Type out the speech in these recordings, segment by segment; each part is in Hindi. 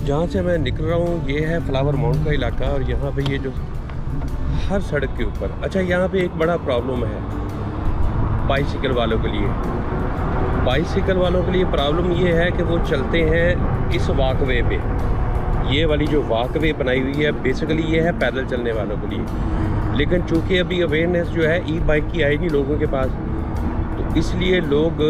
जहाँ से मैं निकल रहा हूँ ये है फ्लावर माउंट का इलाका, और यहाँ पे ये जो हर सड़क के ऊपर, अच्छा यहाँ पे एक बड़ा प्रॉब्लम है बाइसिकल वालों के लिए। बाइसिकल वालों के लिए प्रॉब्लम ये है कि वो चलते हैं इस वॉकवे पे। ये वाली जो वॉकवे बनाई हुई है बेसिकली ये है पैदल चलने वालों के लिए, लेकिन चूँकि अभी अवेयरनेस जो है ई बाइक की आई नहीं लोगों के पास, तो इसलिए लोग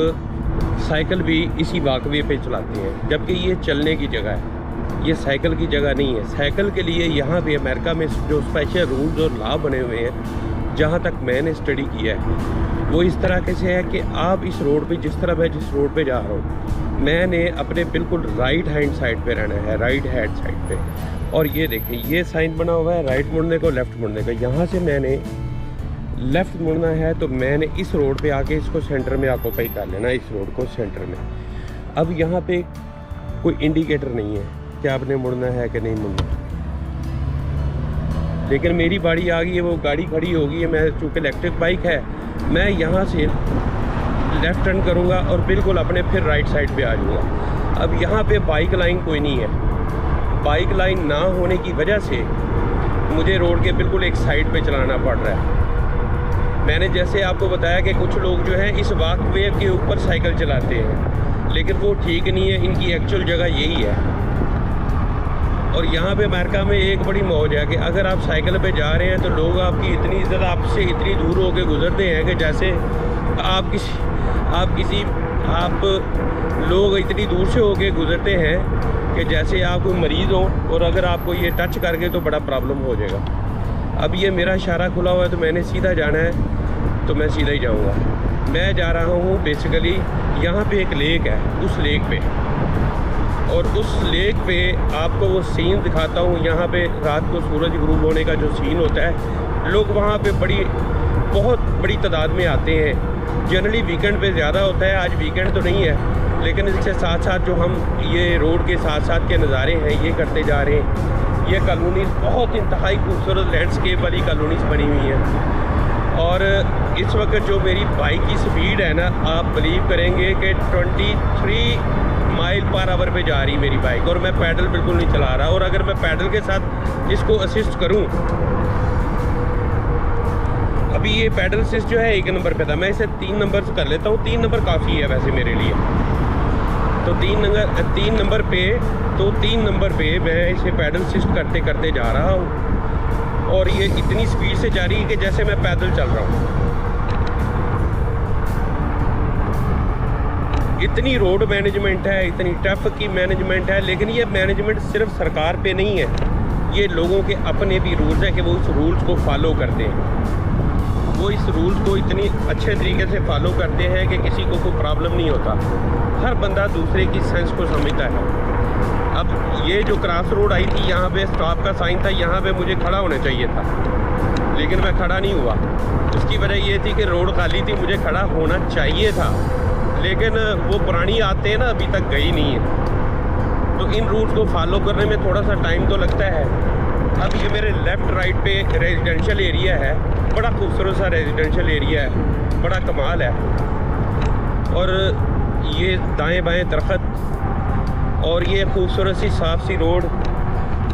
साइकिल भी इसी वॉकवे पे चलाते हैं, जबकि ये चलने की जगह है, ये साइकिल की जगह नहीं है। साइकिल के लिए यहाँ पे अमेरिका में जो स्पेशल रूल्स और लॉ बने हुए हैं, जहाँ तक मैंने स्टडी किया है वो इस तरह से है कि आप इस रोड पे, जिस तरह मैं जिस रोड पे जा रहा हूँ, मैंने अपने बिल्कुल राइट हैंड साइड पे रहना है, राइट हैंड साइड पे। और ये देखें ये साइन बना हुआ है राइट मुड़ने को, लेफ़्ट मुड़ने का। यहाँ से मैंने लेफ़्ट मुड़ना है तो मैंने इस रोड पे आके इसको सेंटर में ऑक्यूपाई कर लेना, इस रोड को सेंटर में। अब यहाँ पे कोई इंडिकेटर नहीं है कि आपने मुड़ना है कि नहीं मुड़ना, लेकिन मेरी बारी आ गई है, वो गाड़ी खड़ी हो गई है। मैं चूँकि इलेक्ट्रिक बाइक है, मैं यहाँ से लेफ़्ट टर्न करूँगा और बिल्कुल अपने फिर राइट साइड पे आ जाऊँगा। अब यहाँ पे बाइक लाइन कोई नहीं है, बाइक लाइन ना होने की वजह से मुझे रोड के बिल्कुल एक साइड पे चलाना पड़ रहा है। मैंने जैसे आपको बताया कि कुछ लोग जो है इस वॉकवे के ऊपर साइकिल चलाते हैं, लेकिन वो ठीक नहीं है, इनकी एक्चुअल जगह यही है। और यहाँ पे अमेरिका में एक बड़ी मौज है कि अगर आप साइकिल पे जा रहे हैं तो लोग आपकी इतनी इज्जत आपसे इतनी दूर होकर गुजरते हैं कि जैसे आप लोग इतनी दूर से होकर गुजरते हैं कि जैसे आप कोई मरीज़ हो, और अगर आपको ये टच करके तो बड़ा प्रॉब्लम हो जाएगा। अब ये मेरा इशारा खुला हुआ है तो मैंने सीधा जाना है, तो मैं सीधा ही जाऊँगा। मैं जा रहा हूँ बेसिकली, यहाँ पे एक लेक है, उस लेक पे, और उस लेक पे आपको वो सीन दिखाता हूँ। यहाँ पे रात को सूरज गुरूब होने का जो सीन होता है, लोग वहाँ पे बहुत बड़ी तादाद में आते हैं। जनरली वीकेंड पे ज़्यादा होता है, आज वीकेंड तो नहीं है, लेकिन इसके साथ साथ जो हम ये रोड के साथ साथ के नज़ारे हैं ये करते जा रहे हैं। ये कॉलोनीज़ बहुत इंतहाई खूबसूरत लैंडस्केप वाली कॉलोनीज़ बनी हुई हैं। और इस वक्त जो मेरी बाइक की स्पीड है ना, आप बिलीव करेंगे कि 23 माइल पर आवर पे जा रही मेरी बाइक, और मैं पैडल बिल्कुल नहीं चला रहा। और अगर मैं पैडल के साथ इसको असिस्ट करूं, अभी ये पैडल असिस्ट जो है 1 नंबर पे था, मैं इसे 3 नंबर से कर लेता हूँ। 3 नंबर काफ़ी है वैसे मेरे लिए, तो 3 नंबर पे मैं इसे पैडल असिस्ट करते करते जा रहा हूँ, और ये इतनी स्पीड से जा रही है कि जैसे मैं पैदल चल रहा हूँ। इतनी रोड मैनेजमेंट है, इतनी ट्रैफिक की मैनेजमेंट है, लेकिन ये मैनेजमेंट सिर्फ सरकार पे नहीं है, ये लोगों के अपने भी रूल्स हैं कि वो इस रूल्स को फॉलो करते हैं। वो इस रूल्स को इतनी अच्छे तरीके से फॉलो करते हैं कि किसी को कोई प्रॉब्लम नहीं होता। हर बंदा दूसरे की सेंस को समझता है। अब ये जो क्रॉस रोड आई थी, यहाँ पे स्टॉप का साइन था, यहाँ पे मुझे खड़ा होना चाहिए था, लेकिन मैं खड़ा नहीं हुआ। उसकी वजह ये थी कि रोड खाली थी, मुझे खड़ा होना चाहिए था, लेकिन वो पुरानी आते हैं ना, अभी तक गई नहीं है। तो इन रूल्स को फॉलो करने में थोड़ा सा टाइम तो लगता है। अब ये मेरे लेफ़्ट राइट पे रेजिडेंशियल एरिया है, बड़ा खूबसूरत सा रेजिडेंशियल एरिया है, बड़ा कमाल है। और ये दाएं बाएं दरख्त और ये खूबसूरत सी साफ़ सी रोड।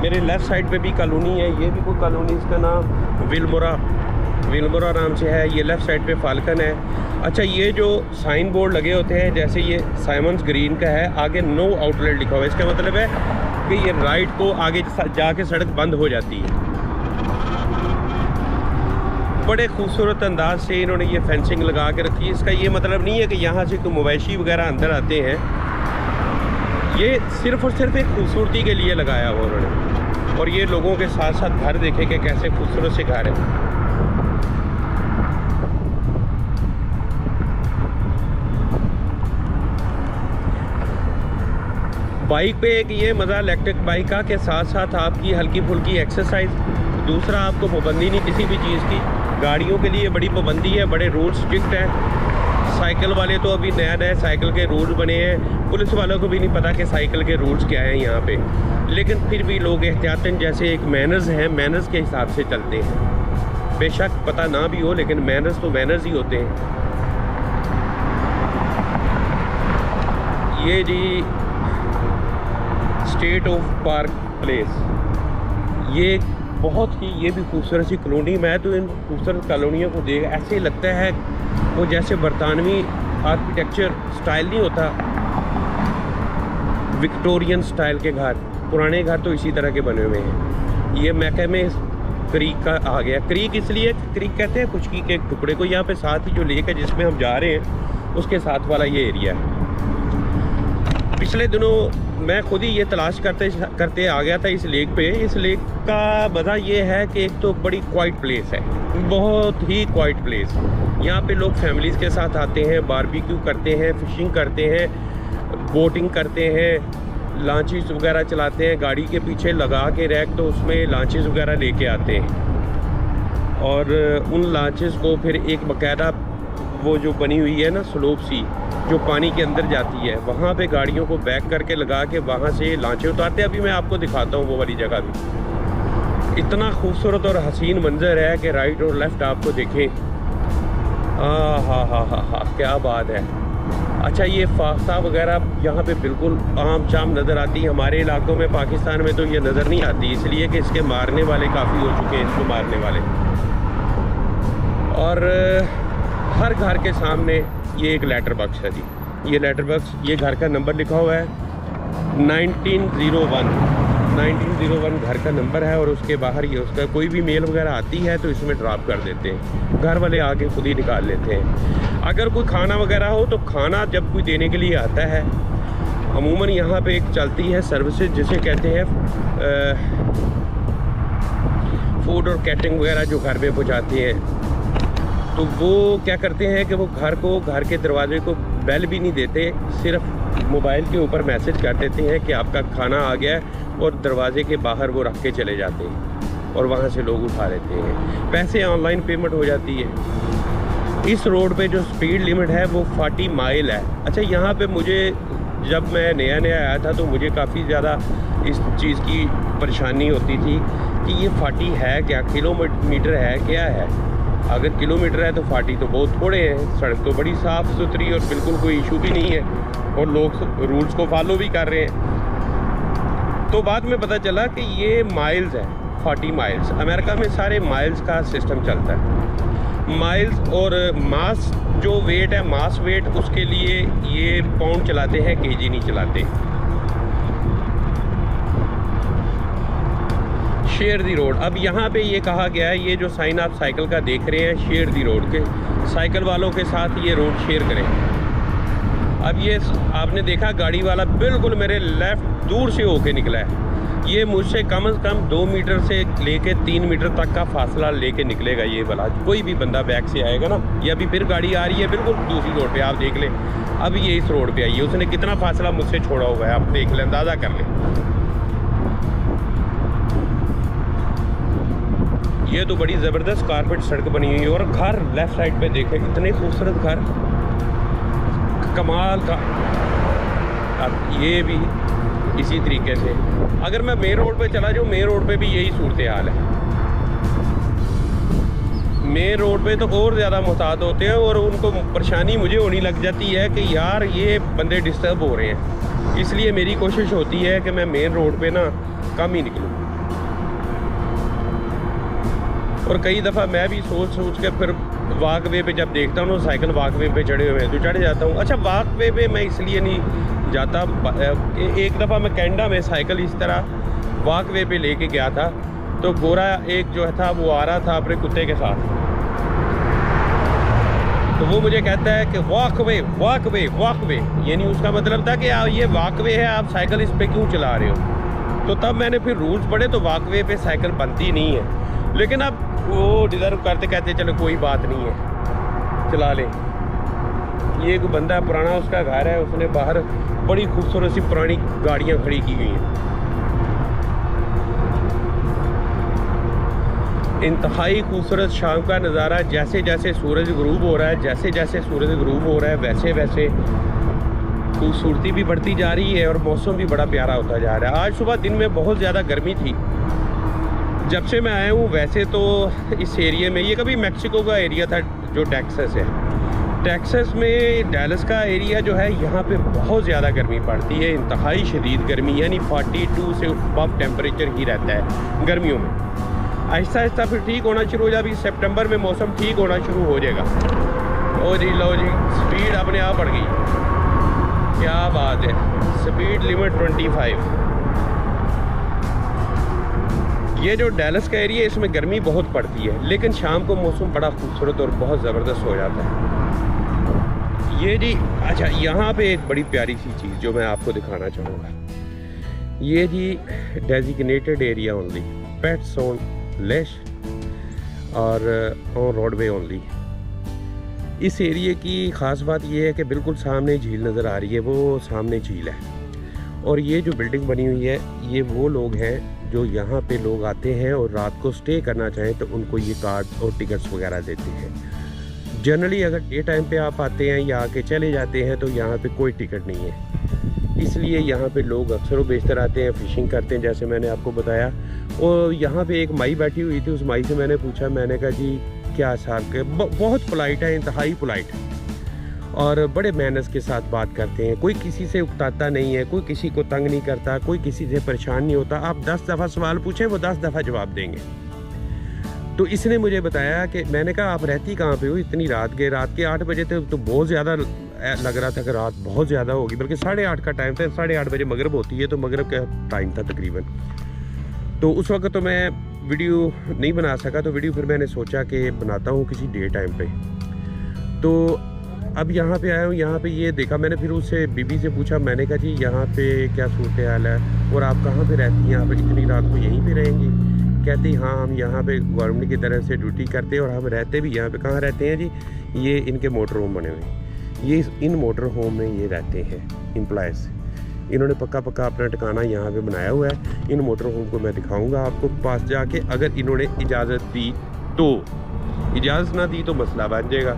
मेरे लेफ़्ट साइड पे भी कॉलोनी है, ये भी कोई कॉलोनी, इसका नाम विलमोरा नाम से है। ये लेफ़्ट साइड पे फाल्कन है। अच्छा, ये जो साइन बोर्ड लगे होते हैं, जैसे ये साइमंस ग्रीन का है, आगे नो आउटलेट लिखा हुआ है, इसका मतलब है कि ये राइट को आगे जाके सड़क बंद हो जाती है। बड़े खूबसूरत अंदाज से इन्होंने ये फेंसिंग लगा के रखी है। इसका ये मतलब नहीं है कि यहाँ से कोई मवेशी वगैरह अंदर आते हैं, ये सिर्फ़ और सिर्फ एक खूबसूरती के लिए लगाया हुआ उन्होंने। और ये लोगों के साथ साथ घर देखे कि कैसे खूबसूरत से घर है। बाइक पे एक ये मज़ा इलेक्ट्रिक बाइक का कि साथ साथ आपकी हल्की फुल्की एक्सरसाइज, दूसरा आपको पाबंदी नहीं किसी भी चीज़ की। गाड़ियों के लिए बड़ी पाबंदी है, बड़े रूल्स स्ट्रिक्ट हैं। साइकिल वाले तो अभी नया साइकिल के रूल्स बने हैं, पुलिस वालों को भी नहीं पता कि साइकिल के रूल्स क्या हैं यहाँ पे, लेकिन फिर भी लोग एहतियातन, जैसे एक मैनर्स हैं, मैनर्स के हिसाब से चलते हैं। बेशक पता ना भी हो, लेकिन मैनर्स तो मैनर्स ही होते हैं। ये जी स्टेट ऑफ पार्क प्लेस। ये बहुत ही ये भी खूबसूरत सी कॉलोनी। मैं तो इन खूबसूरत कॉलोनियों को देख ऐसे लगता है वो जैसे बरतानवी आर्किटेक्चर स्टाइल नहीं होता, विक्टोरियन स्टाइल के घर, पुराने घर तो इसी तरह के बने हुए हैं। ये मैके में क्रीक का आ गया। क्रीक इसलिए क्रीक कहते हैं खुशकी के टुकड़े को। यहाँ पे साथ ही जो लेक है जिसमें हम जा रहे हैं उसके साथ वाला ये एरिया है। पिछले दिनों मैं खुद ही ये तलाश करते आ गया था इस लेक पे। इस लेक का मज़ा ये है कि एक तो बड़ी क्वाइट प्लेस है, बहुत ही क्वाइट प्लेस। यहाँ पे लोग फैमिलीज़ के साथ आते हैं, बारबेक्यू करते हैं, फिशिंग करते हैं, बोटिंग करते हैं, लॉन्चेस वगैरह चलाते हैं, गाड़ी के पीछे लगा के रैक तो उसमें लॉन्चेस वगैरह लेके आते हैं। और उन लॉन्चेस को फिर एक बाकायदा वो जो बनी हुई है ना स्लोप सी जो पानी के अंदर जाती है, वहाँ पे गाड़ियों को बैक करके लगा के वहाँ से लॉन्चें उतारते हैं। अभी मैं आपको दिखाता हूँ वो वाली जगह भी। इतना खूबसूरत और हसीन मंजर है कि राइट और लेफ़्ट आपको देखें। हा क्या बात है। अच्छा, ये फाख्ता वगैरह यहाँ पे बिल्कुल आम शाम नज़र आती है। हमारे इलाकों में पाकिस्तान में तो ये नज़र नहीं आती, इसलिए कि इसके मारने वाले काफ़ी हो चुके हैं, इसको मारने वाले। और हर घर के सामने ये एक लेटर बॉक्स है जी। ये लेटर बॉक्स, ये घर का नंबर लिखा हुआ है 1901 घर का नंबर है। और उसके बाहर ये उसका कोई भी मेल वगैरह आती है तो इसमें ड्रॉप कर देते हैं, घर वाले आके खुद ही निकाल लेते हैं। अगर कोई खाना वगैरह हो तो खाना जब कोई देने के लिए आता है, अमूमन यहाँ पे एक चलती है सर्विसेज जिसे कहते हैं फूड और कैटरिंग वगैरह, जो घर पे पहुँचाते हैं। तो वो क्या करते हैं कि वो घर के दरवाजे को बेल भी नहीं देते, सिर्फ मोबाइल के ऊपर मैसेज कर देते हैं कि आपका खाना आ गया है, और दरवाजे के बाहर वो रख के चले जाते हैं और वहाँ से लोग उठा लेते हैं। पैसे ऑनलाइन पेमेंट हो जाती है। इस रोड पे जो स्पीड लिमिट है वो 40 माइल है। अच्छा, यहाँ पे मुझे जब मैं नया आया था तो मुझे काफ़ी ज़्यादा इस चीज़ की परेशानी होती थी कि ये 40 है क्या, किलोमीटर है क्या है। अगर किलोमीटर है तो 40 तो बहुत थोड़े हैं। सड़क तो बड़ी साफ़ सुथरी और बिल्कुल कोई इशू भी नहीं है और लोग रूल्स को फॉलो भी कर रहे हैं। तो बाद में पता चला कि ये माइल्स है, 40 माइल्स। अमेरिका में सारे माइल्स का सिस्टम चलता है। माइल्स और मास जो वेट है, मास वेट, उसके लिए ये पाउंड चलाते हैं, केजी नहीं चलाते। शेयर दी रोड। अब यहाँ पे ये कहा गया है, ये जो साइन आप साइकिल का देख रहे हैं, शेयर दी रोड के, साइकिल वालों के साथ ये रोड शेयर करें। अब ये आपने देखा गाड़ी वाला बिल्कुल मेरे लेफ़्ट दूर से होके निकला है। ये मुझसे कम से कम 2 मीटर से लेके 3 मीटर तक का फासला लेके निकलेगा ये वाला। कोई भी बंदा बैक से आएगा ना, ये अभी फिर गाड़ी आ रही है बिल्कुल दूसरी रोड पे, आप देख लें। अब ये इस रोड पे आई है, उसने कितना फासला मुझसे छोड़ा हुआ है, आप देख लें, अंदाज़ा कर लें। ये तो बड़ी ज़बरदस्त कारपेट सड़क बनी हुई है। और घर लेफ़्ट साइड पे देखें, इतने खूबसूरत घर, कमाल का। अब ये भी इसी तरीके से अगर मैं मेन रोड पे चला जाऊँ, मेन रोड पे भी यही सूरत हाल है। मेन रोड पे तो और ज़्यादा मुहतात होते हैं और उनको परेशानी मुझे होने लग जाती है कि यार ये बंदे डिस्टर्ब हो रहे हैं। इसलिए मेरी कोशिश होती है कि मैं मेन रोड पे ना कम ही निकलूँ। और कई दफ़ा मैं भी सोच के फिर वॉक वे पे जब देखता हूँ, साइकिल वॉक वे पे चढ़े हुए हैं तो चढ़ जाता हूँ। अच्छा, वॉक वे पे मैं इसलिए नहीं जाता। एक दफ़ा मैं कनाडा में साइकिल इस तरह वॉक वे पे लेके गया था, तो गोरा एक जो था वो आ रहा था अपने कुत्ते के साथ। तो वो मुझे कहता है कि वॉक वे, यानी उसका मतलब था कि ये वॉक वे है, आप साइकिल इस पर क्यों चला रहे हो। तो तब मैंने फिर रूल्स पढ़े तो वॉक वे पे साइकिल बनती नहीं है। लेकिन अब वो डिज़र्व करते, कहते चलो कोई बात नहीं है, चला लें। ये एक बंदा पुराना, उसका घर है, उसने बाहर बड़ी खूबसूरत सी पुरानी गाड़ियाँ खड़ी की हुई हैं। इंतहाई खूबसूरत शाम का नज़ारा। जैसे जैसे सूरज गुरूब हो रहा है, वैसे वैसे खूबसूरती भी बढ़ती जा रही है और मौसम भी बड़ा प्यारा होता जा रहा है। आज सुबह दिन में बहुत ज़्यादा गर्मी थी जब से मैं आया हूँ। वैसे तो इस एरिया में, ये कभी मैक्सिको का एरिया था जो टेक्सास है, टेक्सास में डैलस का एरिया जो है यहाँ पे बहुत ज़्यादा गर्मी पड़ती है, इंतहाई शदीद गर्मी, यानी 42 से अबव टेम्परेचर ही रहता है गर्मियों में। आहिस्ता आहिस्ता फिर ठीक होना शुरू हो जाए। अभी सितंबर में मौसम ठीक होना शुरू हो जाएगा। ओ जी लो जी, स्पीड अपने आप बढ़ गई, क्या बात है। Speed limit 25। ये जो डैलस का एरिया है इसमें गर्मी बहुत पड़ती है, लेकिन शाम को मौसम बड़ा खूबसूरत और बहुत ज़बरदस्त हो जाता है। ये जी अच्छा, यहाँ पे एक बड़ी प्यारी सी चीज़ जो मैं आपको दिखाना चाहूँगा, ये जी designated area only, pets on leash और ऑन रोडवे ओनली। इस एरिया की ख़ास बात ये है कि बिल्कुल सामने झील नज़र आ रही है, वो सामने झील है। और ये जो बिल्डिंग बनी हुई है, ये वो लोग हैं जो यहाँ पे लोग आते हैं और रात को स्टे करना चाहें तो उनको ये कार्ड और टिकट्स वगैरह देते हैं। जनरली अगर डे टाइम पे आप आते हैं या आके चले जाते हैं तो यहाँ पे कोई टिकट नहीं है, इसलिए यहाँ पे लोग अक्सर बेशतर आते हैं, फ़िशिंग करते हैं जैसे मैंने आपको बताया। और यहाँ पे एक माई बैठी हुई थी, उस माई से मैंने पूछा, मैंने कहा जी क्या हिसाब के, बहुत पोलाइट है, इंतहाई पोलाइट है और बड़े मैनर्स के साथ बात करते हैं। कोई किसी से उकताता नहीं है, कोई किसी को तंग नहीं करता, कोई किसी से परेशान नहीं होता। आप 10 दफ़ा सवाल पूछें वो 10 दफ़ा जवाब देंगे। तो इसने मुझे बताया कि, मैंने कहा आप रहती कहाँ पे हो इतनी रात के 8 बजे थे तो बहुत ज़्यादा लग रहा था कि रात बहुत ज़्यादा होगी, बल्कि 8:30 का टाइम था, 8:30 बजे मगरिब होती है तो मगरिब का टाइम था तकरीबन। तो उस वक्त तो मैं वीडियो नहीं बना सका, तो वीडियो फिर मैंने सोचा कि बनाता हूँ किसी डे टाइम पे। तो अब यहाँ पे आया हूँ, यहाँ पे ये देखा मैंने, फिर उससे बीबी से पूछा, मैंने कहा जी यहाँ पे क्या सूरत हाल है और आप कहाँ पे रहती हैं, यहाँ पे इतनी रात को यहीं पे रहेंगी? कहती हाँ हम यहाँ पे गवर्नमेंट की तरफ से ड्यूटी करते हैं और हम रहते भी यहाँ पे। कहाँ रहते हैं जी? ये इनके मोटर होम बने हुए हैं, ये इन मोटर होम में ये रहते हैं एम्प्लॉयज़। इन्होंने पक्का अपना ठिकाना यहाँ पे बनाया हुआ है। इन मोटर होम को मैं दिखाऊंगा आपको पास जाके, अगर इन्होंने इजाज़त दी तो। इजाज़त ना दी तो मसला बन जाएगा।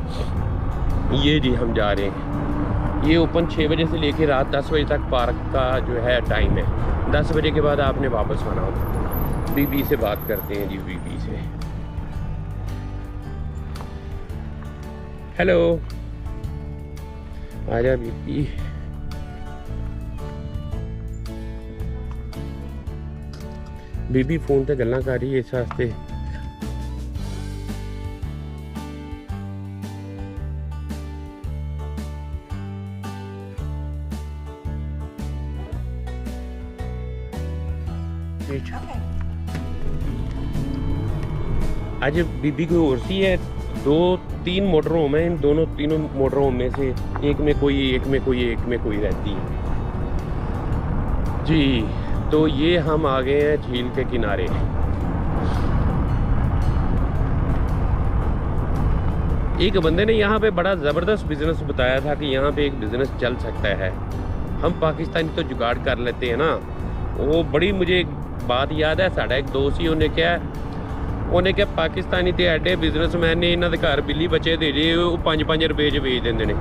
ये जी हम जा रहे हैं, ये ओपन 6 बजे से लेकर रात 10 बजे तक पार्क का जो है टाइम है। 10 बजे के बाद आपने वापस आना होगा। बीबी से बात करते हैं जी, बीबी से। हेलो, आजा बीबी। बीबी फोन पे गल्लां कर रही है इस वास्ते। आज बीबी को उर्सी है, 2-3 मोटर होम है, इन तीनों मोटर होम में से एक में कोई रहती है जी। तो ये हम आ गए हैं झील के किनारे। एक बंदे ने यहाँ पे बड़ा ज़बरदस्त बिज़नेस बताया था कि यहाँ पे एक बिज़नेस चल सकता है। हम पाकिस्तानी तो जुगाड़ कर लेते हैं ना। वो बड़ी मुझे बात याद है, साढ़ा एक दोस्त ही उन्हें क्या पाकिस्तानी तो एडे बिजनेसमैन ने इन्होंने घर बिल्ली बच्चे दे जे वो 5-5 रुपये च बेच देंगे ने।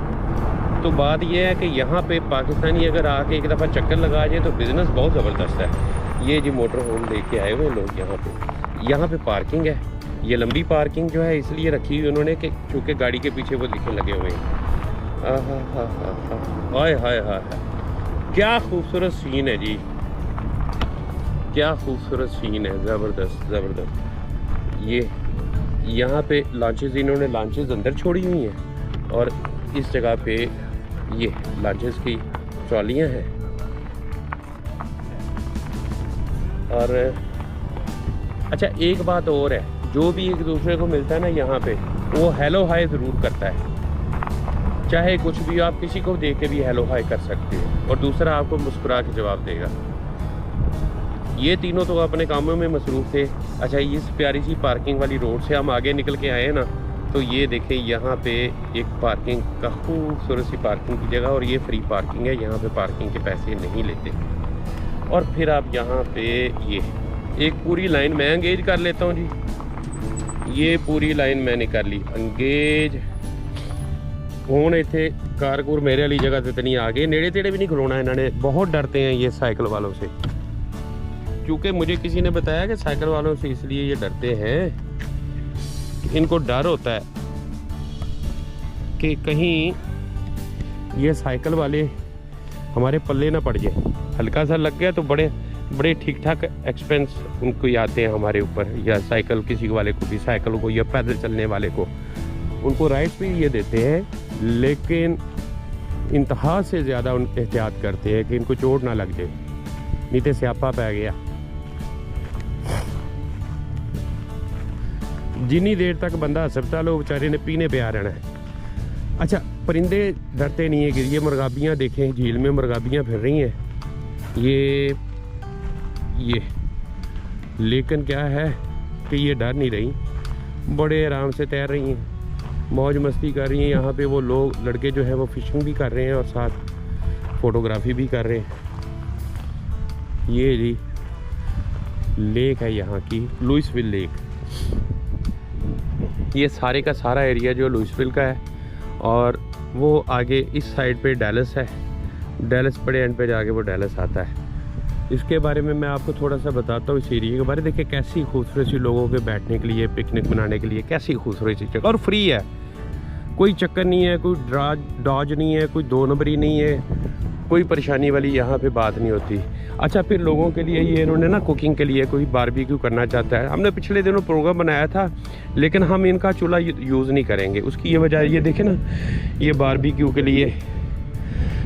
तो बात यह है कि यहाँ पे पाकिस्तानी अगर आके एक दफ़ा चक्कर लगा जाए तो बिज़नेस बहुत ज़बरदस्त है। ये जी मोटर होम लेके आए हुए लोग यहाँ पे पार्किंग है। ये लंबी पार्किंग जो है इसलिए रखी हुई उन्होंने कि चूँकि गाड़ी के पीछे वो लिखे लगे हुए हैं। हाय हाय हाय, क्या खूबसूरत सीन है जी, क्या खूबसूरत सीन है, ज़बरदस्त। ये यहाँ पे लॉन्चेस, इन्होंने लॉन्चेस अंदर छोड़ी हुई हैं और इस जगह पे ये लॉन्चेस की ट्रॉलियाँ हैं। और अच्छा एक बात और है, जो भी एक दूसरे को मिलता है ना यहाँ पे, वो हेलो हाय ज़रूर करता है। चाहे कुछ भी, आप किसी को देख के भी हेलो हाय कर सकते हो और दूसरा आपको मुस्कुरा के जवाब देगा। ये तीनों तो अपने कामों में मसरूफ़ थे। अच्छा, इस प्यारी सी पार्किंग वाली रोड से हम आगे निकल के आए हैं ना, तो ये देखें यहाँ पे एक पार्किंग का खूबसूरत सी पार्किंग की जगह, और ये फ्री पार्किंग है, यहाँ पे पार्किंग के पैसे नहीं लेते। और फिर आप यहाँ पे ये एक पूरी लाइन मैं एंगेज कर लेता हूँ जी। ये पूरी लाइन मैंने कर ली एंगेज। हुण इत्थे कारकुर मेरे वाली जगह से तो नहीं आ गए, नेड़े तेड़े भी नहीं खलोना इन्होंने। बहुत डरते हैं ये साइकिल वालों से, क्योंकि मुझे किसी ने बताया कि साइकिल वालों से इसलिए ये डरते हैं कि इनको डर होता है कि कहीं ये साइकिल वाले हमारे पल्ले ना पड़ जाए। हल्का सा लग गया तो बड़े बड़े ठीक ठाक एक्सपेंस उनको ही आते हैं हमारे ऊपर, या साइकिल किसी वाले को भी, साइकिल को या पैदल चलने वाले को, उनको राइट्स भी ये देते हैं, लेकिन इंतहा से ज़्यादा उन एहतियात करते हैं कि इनको चोट ना लग जाए, नहीं तो स्यापा पै गया। जितनी देर तक बंदा अस्पताल हो बेचारे ने पीने पे आ रहना है। अच्छा, परिंदे डरते नहीं है कि ये मुर्गाबियाँ देखें, झील में मुर्गाबियाँ फिर रही हैं ये, लेकिन क्या है कि ये डर नहीं रही, बड़े आराम से तैर रही हैं, मौज मस्ती कर रही हैं। यहाँ पे वो लोग लड़के जो है वो फिशिंग भी कर रहे हैं और साथ फोटोग्राफी भी कर रहे हैं। ये जी लेक है यहाँ की, लुइसविल लेक। ये सारे का सारा एरिया जो लुइसविल का है, और वो आगे इस साइड पे डैलस है, डैलस बड़े एंड पे जाके वो डैलस आता है। इसके बारे में मैं आपको थोड़ा सा बताता हूँ इस एरिया के बारे में। देखिए कैसी खूबसूरत सी लोगों के बैठने के लिए, पिकनिक मनाने के लिए कैसी खूबसूरत सी जगह, और फ्री है, कोई चक्कर नहीं है, कोई डॉज नहीं है, कोई दो नंबरी नहीं है, कोई परेशानी वाली यहाँ पे बात नहीं होती। अच्छा, फिर लोगों के लिए ये इन्होंने ना कुकिंग के लिए कोई बारबेक्यू करना चाहता है, हमने पिछले दिनों प्रोग्राम बनाया था, लेकिन हम इनका चूल्हा यूज़ नहीं करेंगे। उसकी ये वजह, ये देखें ना, ये बारबेक्यू के लिए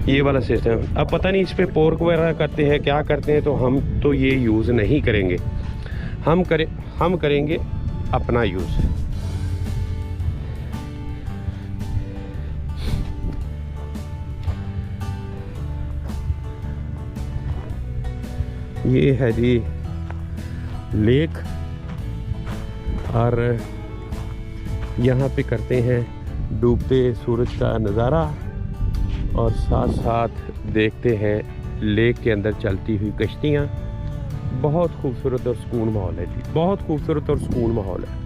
ये वाला सिस्टम, अब पता नहीं इस पर पोर्क वगैरह करते हैं क्या करते हैं, तो हम तो ये यूज़ नहीं करेंगे। हम करेंगे अपना यूज़। ये है जी लेक, और यहाँ पे करते हैं डूबते सूरज का नज़ारा, और साथ साथ देखते हैं लेक के अंदर चलती हुई कश्तियाँ। बहुत खूबसूरत और सुकून माहौल है जी, बहुत खूबसूरत और सुकून माहौल है।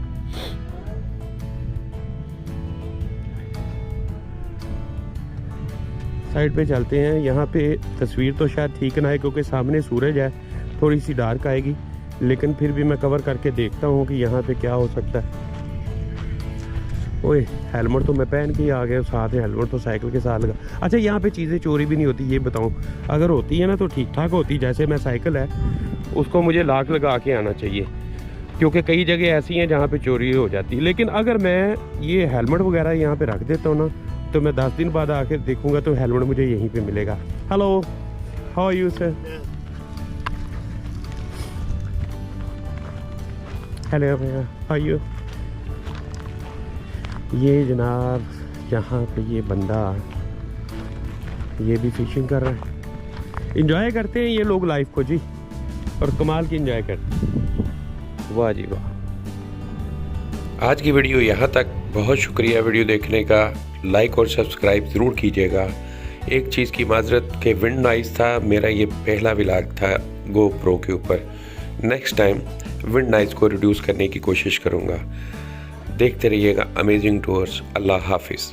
साइड पे चलते हैं। यहाँ पे तस्वीर तो शायद ठीक ना है क्योंकि सामने सूरज है, थोड़ी सी डार्क आएगी, लेकिन फिर भी मैं कवर करके देखता हूँ कि यहाँ पे क्या हो सकता है। ओए, हेलमेट तो मैं पहन के ही आ गया, साथ में हेलमेट तो साइकिल के साथ लगा। अच्छा, यहाँ पे चीज़ें चोरी भी नहीं होती, ये बताऊँ? अगर होती है ना तो ठीक ठाक होती, जैसे मैं साइकिल है उसको मुझे लॉक लगा के आना चाहिए, क्योंकि कई जगह ऐसी हैं जहाँ पे चोरी हो जाती है। लेकिन अगर मैं ये हेलमेट वगैरह यहाँ पे रख देता हूँ ना, तो मैं 10 दिन बाद आके देखूँगा तो हेलमेट मुझे यहीं पे मिलेगा। Hello, how are you sir? Hello, how are you? ये जनाब यहाँ पे ये बंदा ये भी फिशिंग कर रहा है। इंजॉय करते हैं ये लोग लाइफ को जी, और कमाल की इंजॉय करते हैं। वाह जी वाह। आज की वीडियो यहाँ तक, बहुत शुक्रिया वीडियो देखने का। लाइक और सब्सक्राइब ज़रूर कीजिएगा। एक चीज़ की माजरत कि विंड नॉइज़ था, मेरा ये पहला व्लॉग था GoPro के ऊपर। नेक्स्ट टाइम विंड नॉइज़ को रिड्यूस करने की कोशिश करूँगा। देखते रहिएगा अमेजिंग टूर्स। अल्लाह हाफिज़।